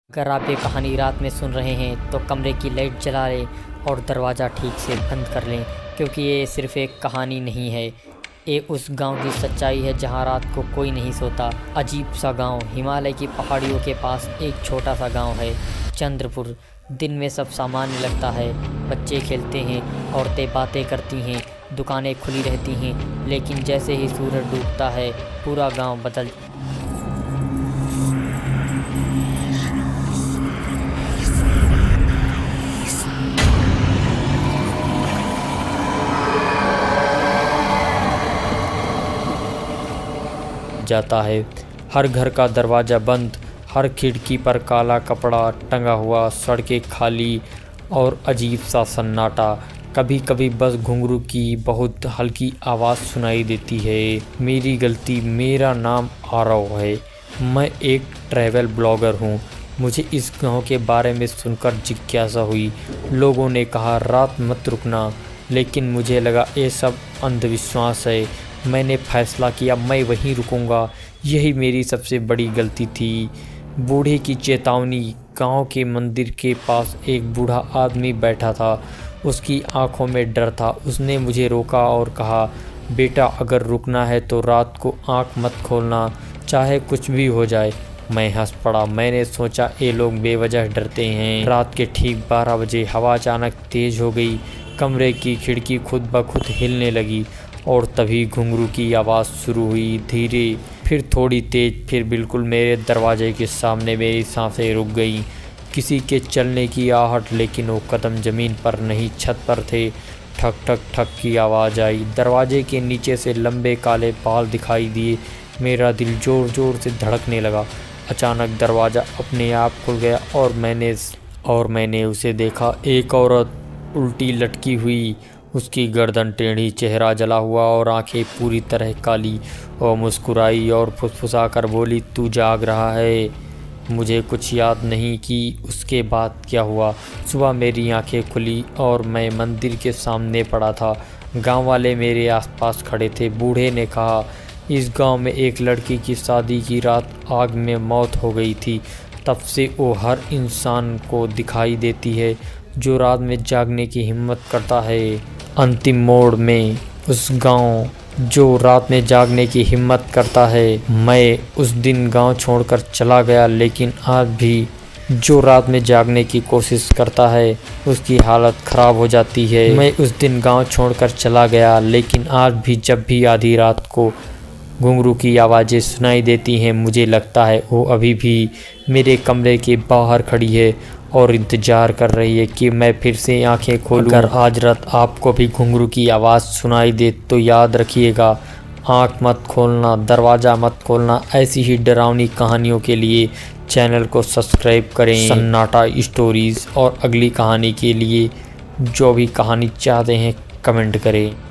अगर आप ये कहानी रात में सुन रहे हैं तो कमरे की लाइट जला लें और दरवाज़ा ठीक से बंद कर लें, क्योंकि ये सिर्फ़ एक कहानी नहीं है। ये उस गांव की सच्चाई है जहां रात को कोई नहीं सोता। अजीब सा गांव हिमालय की पहाड़ियों के पास एक छोटा सा गांव है, चंद्रपुर। दिन में सब सामान्य लगता है, बच्चे खेलते हैं, औरतें बातें करती हैं, दुकानें खुली रहती हैं। लेकिन जैसे ही सूरज डूबता है पूरा गांव बदल जाता है। हर घर का दरवाज़ा बंद, हर खिड़की पर काला कपड़ा टंगा हुआ, सड़कें खाली और अजीब सा सन्नाटा। कभी कभी बस घुंघरू की बहुत हल्की आवाज़ सुनाई देती है। मेरी गलती, मेरा नाम आरव है, मैं एक ट्रैवल ब्लॉगर हूँ। मुझे इस गांव के बारे में सुनकर जिज्ञासा हुई। लोगों ने कहा रात मत रुकना, लेकिन मुझे लगा ये सब अंधविश्वास है। मैंने फैसला किया मैं वहीं रुकूंगा। यही मेरी सबसे बड़ी गलती थी। बूढ़े की चेतावनी। गांव के मंदिर के पास एक बूढ़ा आदमी बैठा था, उसकी आंखों में डर था। उसने मुझे रोका और कहा, बेटा अगर रुकना है तो रात को आंख मत खोलना, चाहे कुछ भी हो जाए। मैं हंस पड़ा। मैंने सोचा ये लोग बेवजह डरते हैं। रात के ठीक 12 बजे हवा अचानक तेज हो गई। कमरे की खिड़की खुद ब खुद हिलने लगी और तभी घुंघरू की आवाज़ शुरू हुई, धीरे, फिर थोड़ी तेज, फिर बिल्कुल मेरे दरवाजे के सामने। मेरी सांसें रुक गईं। किसी के चलने की आहट, लेकिन वो कदम ज़मीन पर नहीं छत पर थे। ठक ठक ठक की आवाज़ आई। दरवाजे के नीचे से लंबे काले बाल दिखाई दिए। मेरा दिल ज़ोर ज़ोर से धड़कने लगा। अचानक दरवाज़ा अपने आप खुल गया और मैंने उसे देखा। एक औरत उल्टी लटकी हुई, उसकी गर्दन टेढ़ी, चेहरा जला हुआ और आंखें पूरी तरह काली। और मुस्कुराई और फुसफुसाकर बोली, तू जाग रहा है? मुझे कुछ याद नहीं कि उसके बाद क्या हुआ। सुबह मेरी आंखें खुली और मैं मंदिर के सामने पड़ा था। गांव वाले मेरे आसपास खड़े थे। बूढ़े ने कहा, इस गांव में एक लड़की की शादी की रात आग में मौत हो गई थी। तब से वो हर इंसान को दिखाई देती है जो रात में जागने की हिम्मत करता है। अंतिम मोड़ में उस गांव जो रात में जागने की हिम्मत करता है। मैं उस दिन गांव छोड़कर चला गया, लेकिन आज भी जो रात में जागने की कोशिश करता है उसकी हालत ख़राब हो जाती है। मैं उस दिन गांव छोड़कर चला गया, लेकिन आज भी जब भी आधी रात को घुंघरू की आवाज़ें सुनाई देती हैं, मुझे लगता है वो अभी भी मेरे कमरे के बाहर खड़ी है और इंतज़ार कर रही है कि मैं फिर से आंखें खोलूं। अगर आज रात आपको भी घुंघरू की आवाज़ सुनाई दे तो याद रखिएगा, आंख मत खोलना, दरवाज़ा मत खोलना। ऐसी ही डरावनी कहानियों के लिए चैनल को सब्सक्राइब करें। सन्नाटा स्टोरीज़ और अगली कहानी के लिए जो भी कहानी चाहते हैं कमेंट करें।